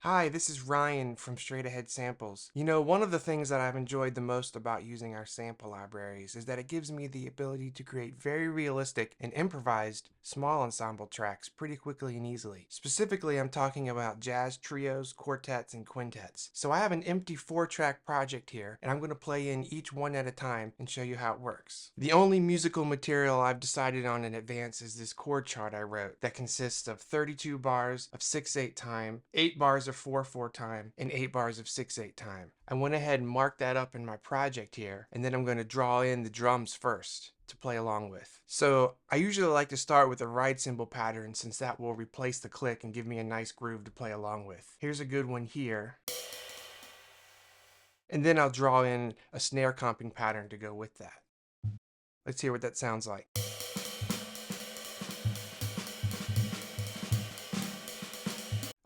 Hi, this is Ryan from Straight Ahead Samples. One of the things that I've enjoyed the most about using our sample libraries is that it gives me the ability to create very realistic and improvised small ensemble tracks pretty quickly and easily. Specifically, I'm talking about jazz trios, quartets, and quintets. So I have an empty 4-track project here, and I'm going to play in each one at a time and show you how it works. The only musical material I've decided on in advance is this chord chart I wrote that consists of 32 bars of 6/8 time, 8 bars of 4/4 time, and 8 bars of 6/8 time. I went ahead and marked that up in my project here, and then I'm going to draw in the drums first to play along with. So I usually like to start with a ride cymbal pattern since that will replace the click and give me a nice groove to play along with. Here's a good one here. And then I'll draw in a snare comping pattern to go with that. Let's hear what that sounds like.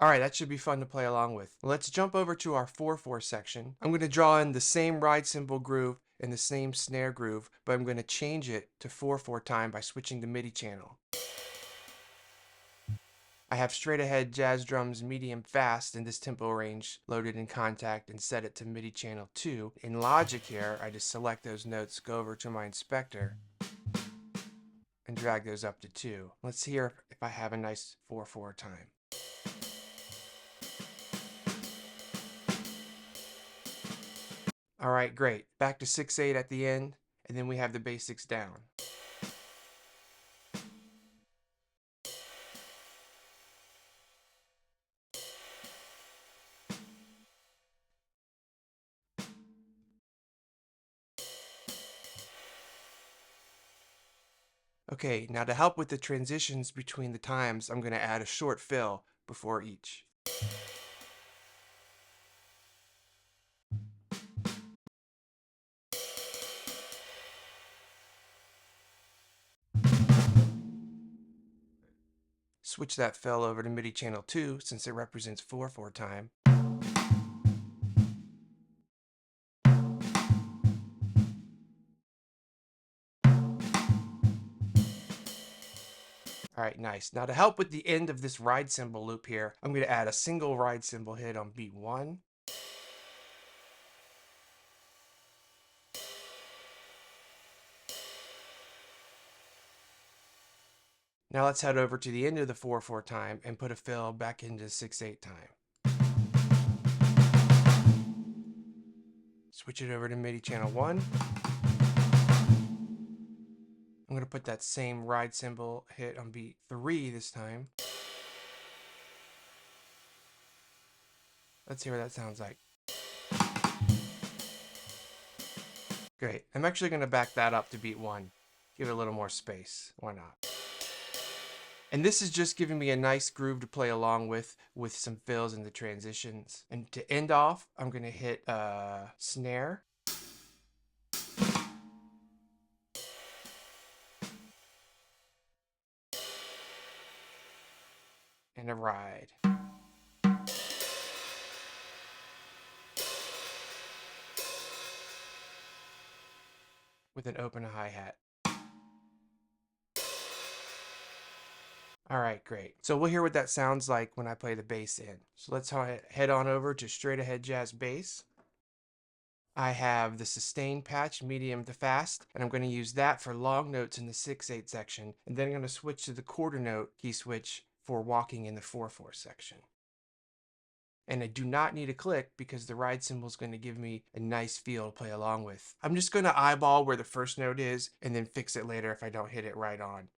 Alright, that should be fun to play along with. Let's jump over to our 4/4 section. I'm going to draw in the same ride cymbal groove and the same snare groove, but I'm going to change it to 4/4 time by switching the MIDI channel. I have straight ahead jazz drums medium fast in this tempo range loaded in Contact and set it to MIDI channel 2. In Logic here, I just select those notes, go over to my inspector, and drag those up to 2. Let's hear if I have a nice 4/4 time. Alright, great. Back to 6/8 at the end, and then we have the basics down. Okay, now to help with the transitions between the times, I'm going to add a short fill before each. Switch that fill over to MIDI channel 2 since it represents 4/4 time. Alright, nice. Now to help with the end of this ride cymbal loop here, I'm going to add a single ride cymbal hit on beat 1. Now let's head over to the end of the 4/4 time and put a fill back into 6/8 time. Switch it over to MIDI channel 1. I'm going to put that same ride cymbal hit on beat 3 this time. Let's hear what that sounds like. Great. I'm actually going to back that up to beat 1. Give it a little more space. Why not? And this is just giving me a nice groove to play along with some fills in the transitions. And to end off, I'm going to hit a snare. And a ride. With an open hi-hat. Alright, great. So we'll hear what that sounds like when I play the bass in. So let's head on over to Straight Ahead Jazz Bass. I have the sustain patch, medium to fast, and I'm going to use that for long notes in the 6/8 section, and then I'm going to switch to the quarter note key switch for walking in the 4/4 section. And I do not need a click because the ride cymbal is going to give me a nice feel to play along with. I'm just going to eyeball where the first note is and then fix it later if I don't hit it right on.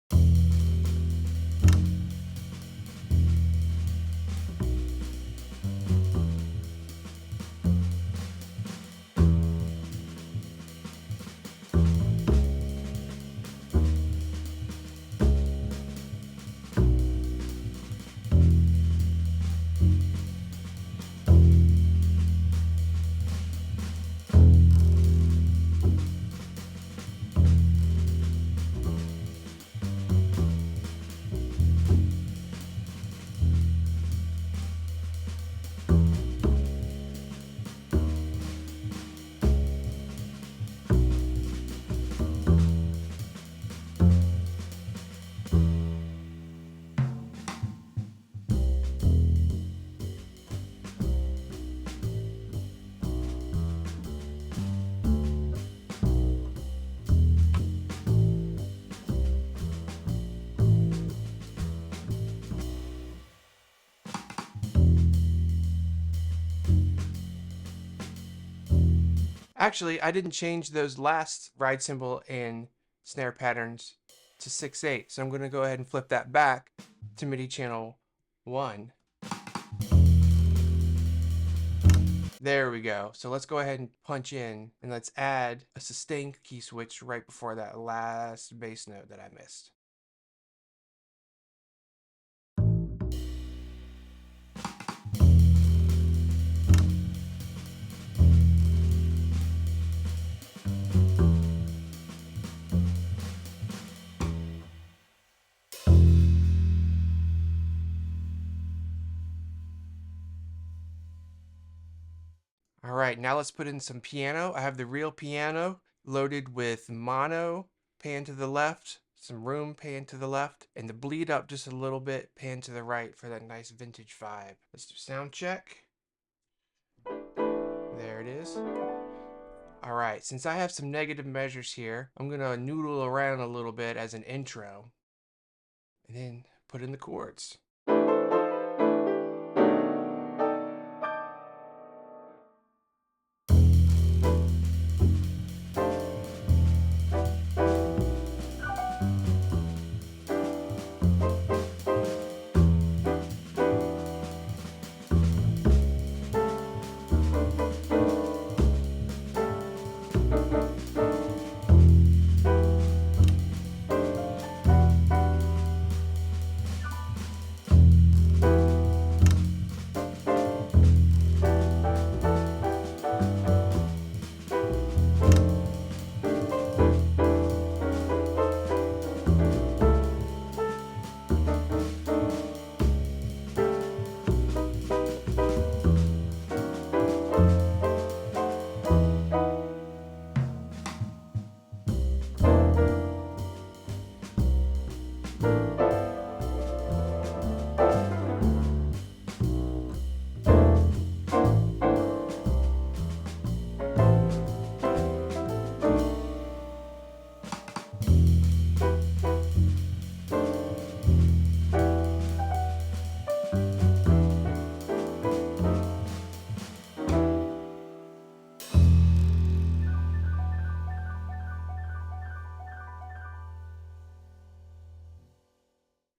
Actually, I didn't change those last ride cymbal and snare patterns to 6/8, so I'm going to go ahead and flip that back to MIDI channel 1. There we go. So let's go ahead and punch in, and let's add a sustain key switch right before that last bass note that I missed. All right, now let's put in some piano. I have the real piano loaded with mono, pan to the left, some room, pan to the left, and the bleed up just a little bit, pan to the right for that nice vintage vibe. Let's do sound check. There it is. All right, since I have some negative measures here, I'm gonna noodle around a little bit as an intro, and then put in the chords.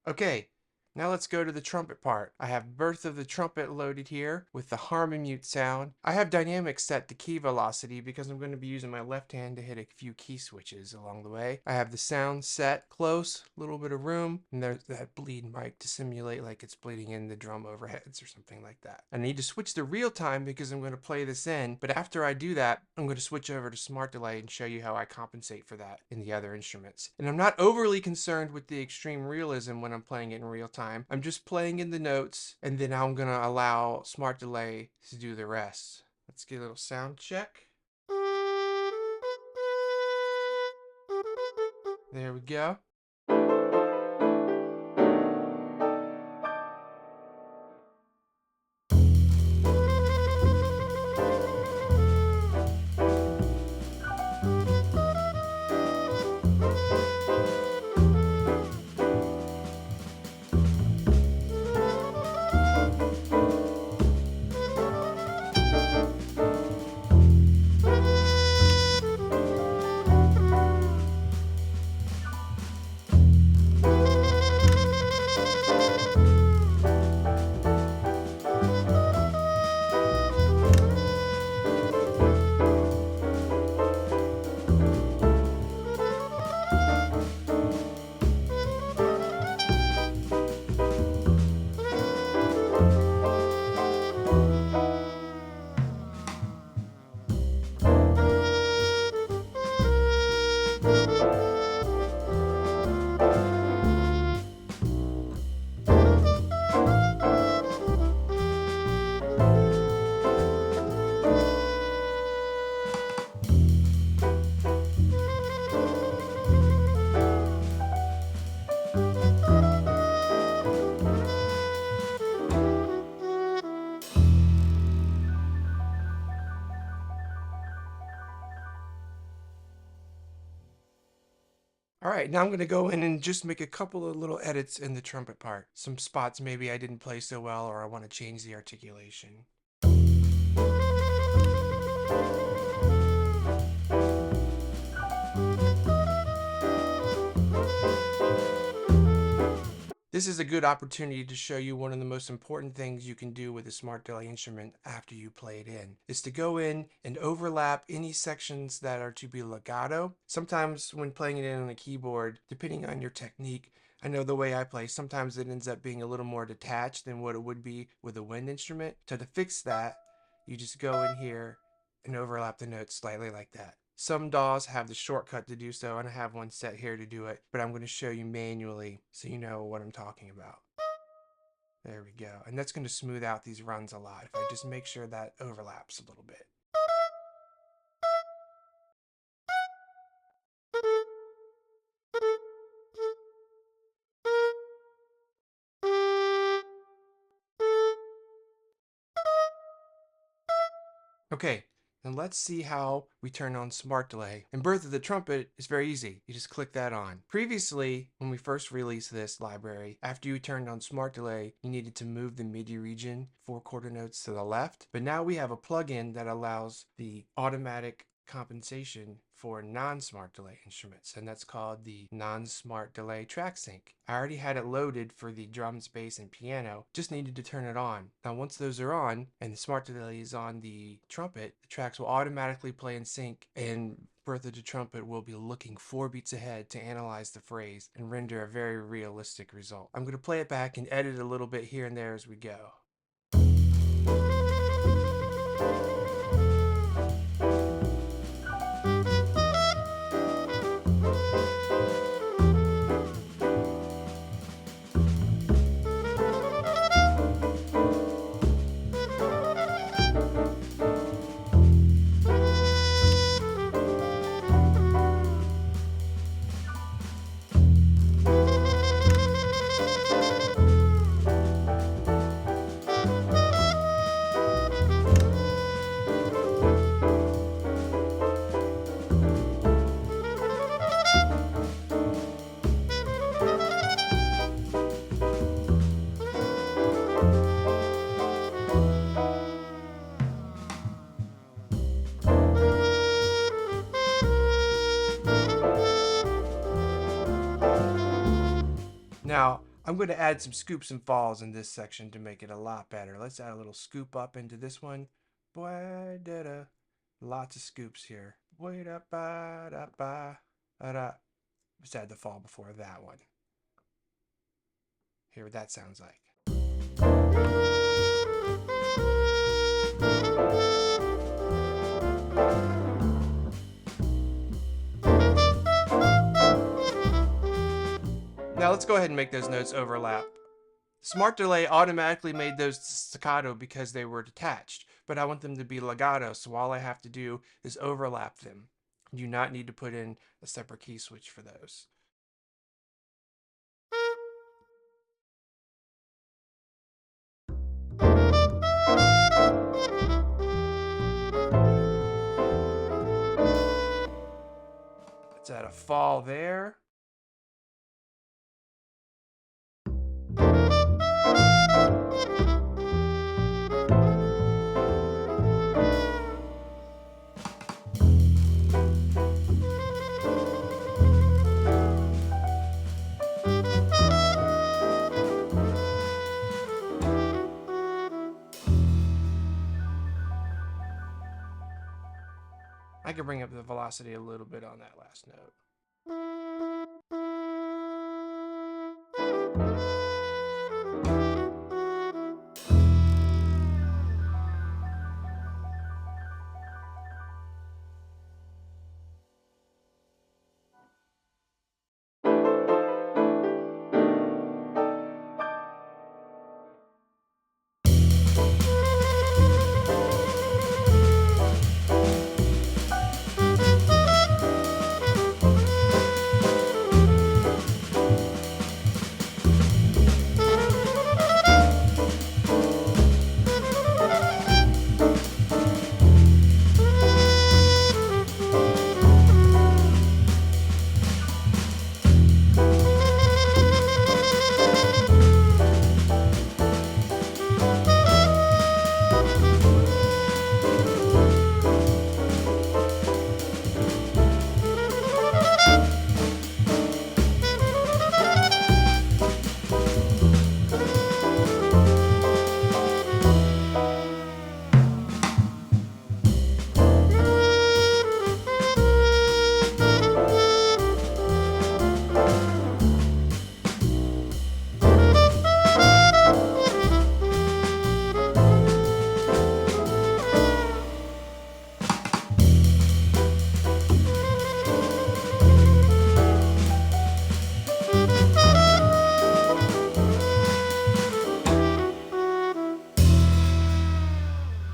Okay, now let's go to the trumpet part. I have Birth of the Trumpet loaded here with the harmonium sound. I have dynamics set to key velocity because I'm going to be using my left hand to hit a few key switches along the way. I have the sound set close, a little bit of room, and there's that bleed mic to simulate like it's bleeding in the drum overheads or something like that. I need to switch to real time because I'm going to play this in, but after I do that, I'm going to switch over to smart delay and show you how I compensate for that in the other instruments. And I'm not overly concerned with the extreme realism when I'm playing it in real time. I'm just playing in the notes, and then I'm going to allow smart delay to do the rest. Let's get a little sound check. There we go. All right, now I'm going to go in and just make a couple of little edits in the trumpet part. Some spots maybe I didn't play so well, or I want to change the articulation. This is a good opportunity to show you one of the most important things you can do with a smart delay instrument after you play it in, is to go in and overlap any sections that are to be legato. Sometimes when playing it in on a keyboard, depending on your technique, I know the way I play, sometimes it ends up being a little more detached than what it would be with a wind instrument. So to fix that, you just go in here and overlap the notes slightly like that. Some DAWs have the shortcut to do so, and I have one set here to do it, but I'm going to show you manually so you know what I'm talking about. There we go. And that's going to smooth out these runs a lot if I just make sure that overlaps a little bit. Okay, and let's see how we turn on Smart Delay. In Birth of the Trumpet, it's very easy. You just click that on. Previously, when we first released this library, after you turned on Smart Delay, you needed to move the MIDI region 4-quarter notes to the left. But now we have a plugin that allows the automatic compensation for non-smart delay instruments, and that's called the non-smart delay track sync. I already had it loaded for the drums, bass, and piano, just needed to turn it on. Now once those are on and the smart delay is on the trumpet, the tracks will automatically play in sync, and Birth of the Trumpet will be looking 4 beats ahead to analyze the phrase and render a very realistic result. I'm going to play it back and edit a little bit here and there as we go. Now, I'm going to add some scoops and falls in this section to make it a lot better. Let's add a little scoop up into this one. Boy, da-da. Lots of scoops here. Boy, da-ba-da-ba. Da-da. Let's add the fall before that one. Hear what that sounds like. Now let's go ahead and make those notes overlap. Smart Delay automatically made those staccato because they were detached, but I want them to be legato, so all I have to do is overlap them. You do not need to put in a separate key switch for those. Let's add a fall there. I can bring up the velocity a little bit on that last note.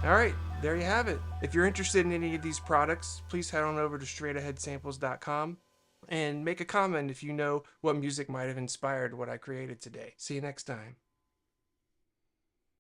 All right, there you have it. If you're interested in any of these products, please head on over to straightaheadsamples.com and make a comment if you know what music might have inspired what I created today. See you next time.